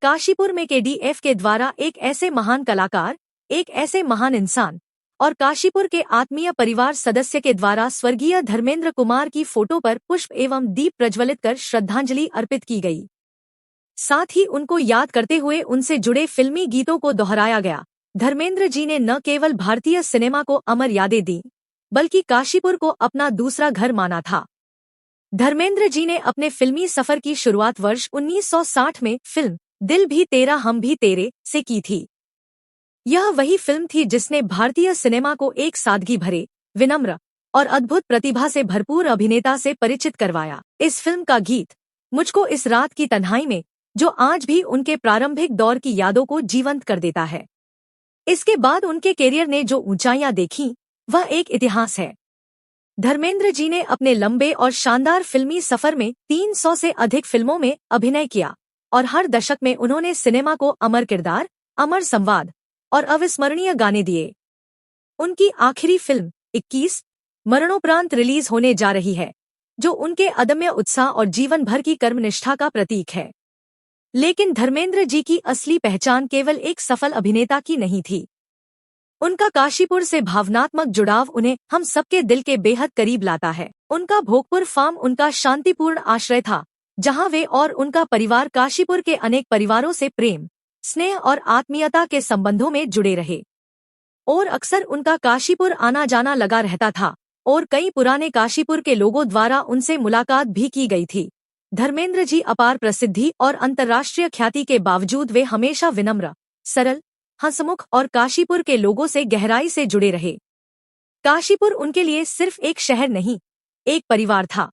काशीपुर में केडीएफ के द्वारा एक ऐसे महान कलाकार, एक ऐसे महान इंसान और काशीपुर के आत्मीय परिवार सदस्य के द्वारा स्वर्गीय धर्मेंद्र कुमार की फोटो पर पुष्प एवं दीप प्रज्वलित कर श्रद्धांजलि अर्पित की गई। साथ ही उनको याद करते हुए उनसे जुड़े फिल्मी गीतों को दोहराया गया। धर्मेंद्र जी ने न केवल भारतीय सिनेमा को अमर यादें दी, बल्कि काशीपुर को अपना दूसरा घर माना था। धर्मेंद्र जी ने अपने फिल्मी सफर की शुरुआत वर्ष 1960 में फिल्म दिल भी तेरा हम भी तेरे से की थी। यह वही फिल्म थी जिसने भारतीय सिनेमा को एक सादगी भरे, विनम्र और अद्भुत प्रतिभा से भरपूर अभिनेता से परिचित करवाया। इस फिल्म का गीत मुझको इस रात की तन्हाई में, जो आज भी उनके प्रारंभिक दौर की यादों को जीवंत कर देता है। इसके बाद उनके कैरियर ने जो ऊंचाइयां देखीं, वह एक इतिहास है। धर्मेंद्र जी ने अपने लंबे और शानदार फिल्मी सफर में 300 से अधिक फिल्मों में अभिनय किया और हर दशक में उन्होंने सिनेमा को अमर किरदार, अमर संवाद और अविस्मरणीय गाने दिए। उनकी आखिरी फिल्म 21 मरणोपरांत रिलीज होने जा रही है, जो उनके अदम्य उत्साह और जीवन भर की कर्मनिष्ठा का प्रतीक है। लेकिन धर्मेंद्र जी की असली पहचान केवल एक सफल अभिनेता की नहीं थी। उनका काशीपुर से भावनात्मक जुड़ाव उन्हें हम सबके दिल के बेहद करीब लाता है। उनका भोगपुर फार्म उनका शांतिपूर्ण आश्रय था, जहां वे और उनका परिवार काशीपुर के अनेक परिवारों से प्रेम, स्नेह और आत्मीयता के संबंधों में जुड़े रहे। और अक्सर उनका काशीपुर आना जाना लगा रहता था और कई पुराने काशीपुर के लोगों द्वारा उनसे मुलाकात भी की गई थी। धर्मेंद्र जी अपार प्रसिद्धि और अंतर्राष्ट्रीय ख्याति के बावजूद वे हमेशा विनम्र, सरल, हंसमुख और काशीपुर के लोगों से गहराई से जुड़े रहे। काशीपुर उनके लिए सिर्फ एक शहर नहीं, एक परिवार था।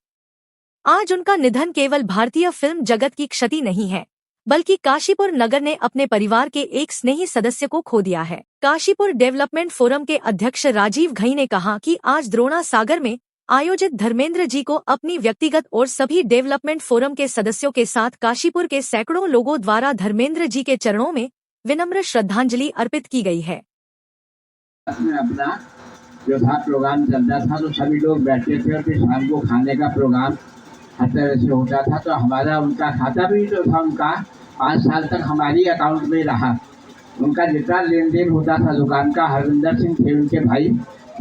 आज उनका निधन केवल भारतीय फिल्म जगत की क्षति नहीं है, बल्कि काशीपुर नगर ने अपने परिवार के एक स्नेही सदस्य को खो दिया है। काशीपुर डेवलपमेंट फोरम के अध्यक्ष राजीव घई ने कहा कि आज द्रोणा सागर में आयोजित धर्मेंद्र जी को अपनी व्यक्तिगत और सभी डेवलपमेंट फोरम के सदस्यों के साथ काशीपुर के सैकड़ों लोगों द्वारा धर्मेंद्र जी के चरणों में विनम्र श्रद्धांजलि अर्पित की गई है। अपना जो था प्रोग्राम चलता था, तो सभी लोग बैठते थे और फिर शाम को खाने का प्रोग्राम हर तरह से होता था। तो हमारा उनका खाता भी जो था उनका 5 साल तक हमारी अकाउंट में रहा। उनका जितना लेन देन होता था दुकान का, हरविंदर सिंह थे उनके भाई,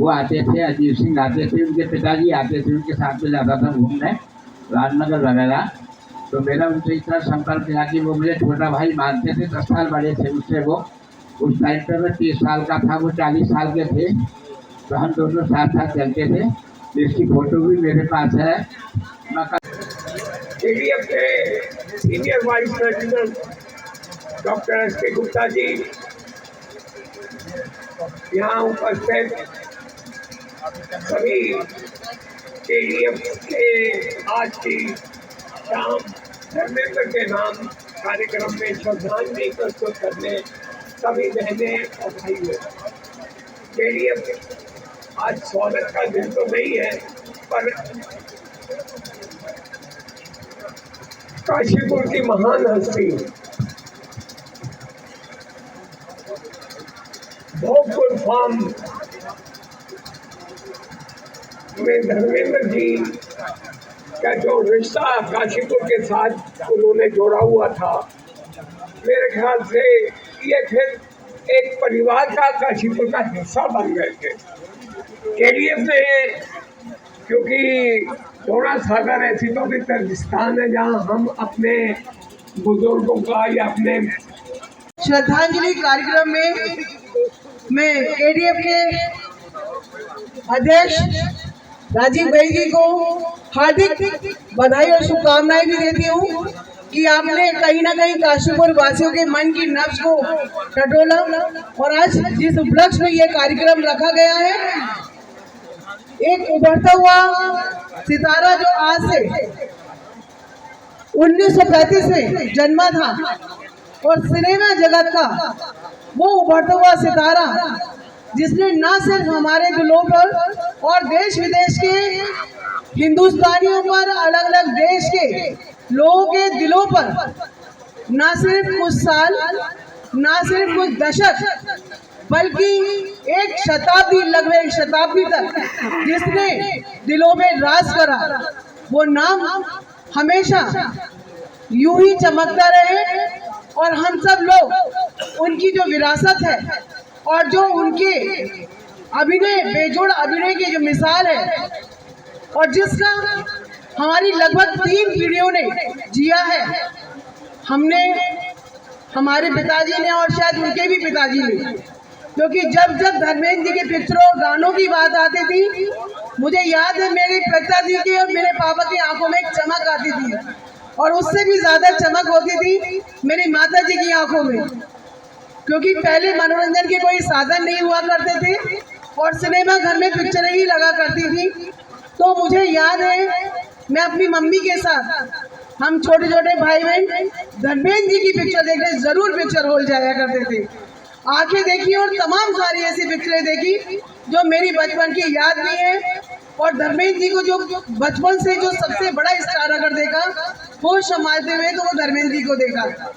वो आते थे, अजीत सिंह आते थे, उनके पिताजी आते थे, उनके साथ में जाता था घूमने राजनगर वगैरह। तो मेरा उनसे इतना संपर्क था कि वो मुझे छोटा भाई मानते थे। 10 साल बड़े थे मुझसे वो। उस टाइम पर मैं 30 साल का था, वो 40 साल के थे। तो हम दोनों साथ साथ चलते थे। इसकी फोटो भी मेरे पास है। केडीएफ के सीनियर वाइस प्रेसिडेंट डॉक्टर एस.के. गुप्ता जी, यहाँ उपस्थित सभी केडीएफ के आज की शाम धर्मेंद्र के नाम कार्यक्रम में श्रद्धांजलि प्रस्तुत करने सभी बहनें और भाइयों, केडीएफ आज स्वागत का दिन तो नहीं है, पर काशीपुर की महान हस्ती भोगपुर फार्म में धर्मेंद्र जी का जो रिश्ता काशीपुर के साथ उन्होंने जोड़ा हुआ था, मेरे ख्याल से ये फिर एक परिवार का काशीपुर का हिस्सा बन गए थे। केडीएफ ने, क्योंकि द्रोणा सागर ऐसी पवित्र स्थान है जहाँ हम अपने बुजुर्गों का या अपने श्रद्धांजलि कार्यक्रम में मैं केडीएफ के अध्यक्ष राजीव भाई जी को हार्दिक बधाई और शुभकामनाएं भी देती हूँ कि आपने कहीं ना कहीं काशीपुर वासियों के मन की नब्ज को टटोला और आज जिस उपलक्ष्य में ये कार्यक्रम रखा गया है, एक उभरता हुआ सितारा जो आज से 1935 में जन्मा था और सिनेमा जगत का वो उभरता हुआ सितारा जिसने न सिर्फ हमारे दिलों पर और देश विदेश के हिंदुस्तानियों पर, अलग अलग देश के लोगों के दिलों पर न सिर्फ कुछ साल, न सिर्फ कुछ दशक, बल्कि एक शताब्दी, लगभग एक शताब्दी तक जिसने दिलों में राज करा, वो नाम हमेशा यूं ही चमकता रहे। और हम सब लोग उनकी जो विरासत है और जो उनके अभिनय, बेजोड़ अभिनय की जो मिसाल है और जिसका हमारी लगभग 3 पीढ़ियों ने जिया है, हमने, हमारे पिताजी ने और शायद उनके भी पिताजी ने, क्योंकि जब जब धर्मेंद्र जी के पिक्चरों और गानों की बात आती थी, मुझे याद है मेरे पिताजी की और मेरे पापा की आंखों में एक चमक आती थी और उससे भी ज्यादा चमक होती थी मेरी माता जी की आंखों में, क्योंकि पहले मनोरंजन के कोई साधन नहीं हुआ करते थे और सिनेमा घर में पिक्चरें ही लगा करती थी। तो मुझे याद है मैं अपनी मम्मी के साथ, हम छोटे छोटे भाई बहन धर्मेंद्र जी की पिक्चर देखने जरूर पिक्चर हॉल जाया करते थे। आंखें देखी और तमाम सारी ऐसी पिक्चरें देखी जो मेरी बचपन की याद भी है। और धर्मेंद्र जी को जो बचपन से जो सबसे बड़ा स्टार अगर देखा, वो संभालते हुए तो वो धर्मेंद्र जी को देखा।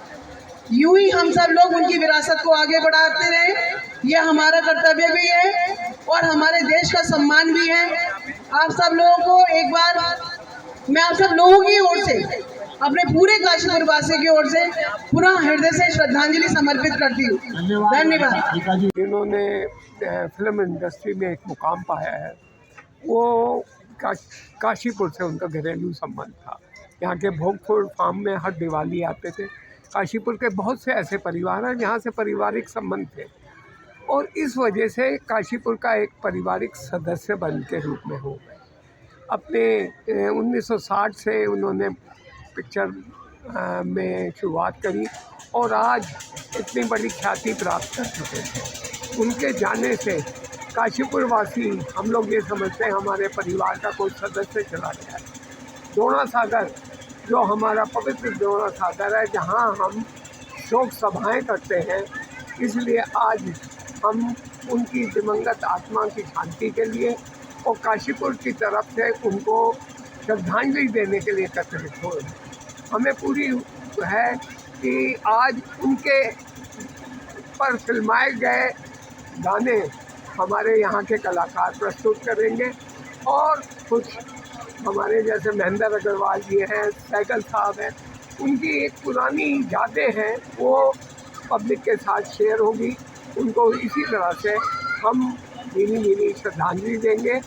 यूं ही हम सब लोग उनकी विरासत को आगे बढ़ाते रहे, ये हमारा कर्तव्य भी है और हमारे देश का सम्मान भी है। आप सब लोगों को एक बार मैं आप सब लोगों की ओर से, अपने पूरे काशीपुर वासी की ओर से पूरा हृदय से श्रद्धांजलि समर्पित करती हूँ। धन्यवाद। जिन्होंने फिल्म इंडस्ट्री में एक मुकाम पाया है, वो काशीपुर से उनका घरेलू संबंध था। यहाँ के भोगपुर फार्म में हर दिवाली आते थे। काशीपुर के बहुत से ऐसे परिवार हैं जहाँ से पारिवारिक संबंध थे और इस वजह से काशीपुर का एक पारिवारिक सदस्य बन के रूप में हो गए। अपने 1960 से उन्होंने पिक्चर में शुरुआत करी और आज इतनी बड़ी ख्याति प्राप्त कर चुके थे। उनके जाने से काशीपुर वासी, हम लोग ये समझते हैं हमारे परिवार का कोई सदस्य चला गया है। दोना सागर जो हमारा पवित्र दोना सागर है, जहाँ हम शोक सभाएं करते हैं, इसलिए आज हम उनकी दिवंगत आत्मा की शांति के लिए और काशीपुर की तरफ से उनको श्रद्धांजलि देने के लिए एकत्रित हो। हमें पूरी है कि आज उनके पर फिल्माए गए गाने हमारे यहाँ के कलाकार प्रस्तुत करेंगे और कुछ हमारे जैसे महेंद्र अग्रवाल जी हैं, सैगल साहब हैं, उनकी एक पुरानी यादें हैं वो पब्लिक के साथ शेयर होगी। उनको इसी तरह से हम धीमी धीमी श्रद्धांजलि देंगे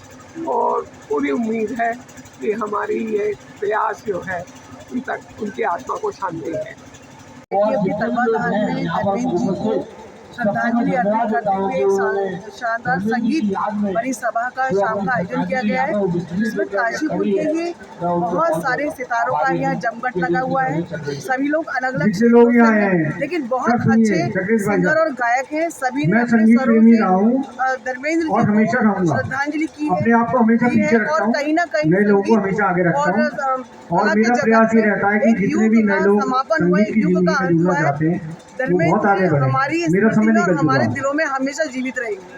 और पूरी उम्मीद है कि हमारी ये प्रयास जो है उन तक उनकी आत्मा को शांति है। श्रद्धांजलि अर्पित करते हुए एक शानदार संगीत भरी सभा का शाम का आयोजन किया गया है, जिसमें काशीपुर के ही बहुत सारे सितारों का यहाँ जमघट लगा हुआ है। सभी लोग अलग अलग क्षेत्रों से हैं, लेकिन बहुत अच्छे सिंगर और गायक हैं। सभी ने अपने स्वरों से धर्मेंद्र जी को श्रद्धांजलि की है और कहीं ना कहीं और मेरा प्रयास ये रहता है कि जितने भी नए लोग समापन हुए, युग का अंत हुआ है, धर्मेंद्र जी हमारी स्मृति में और हमारे दिलों में हमेशा जीवित रहेंगे।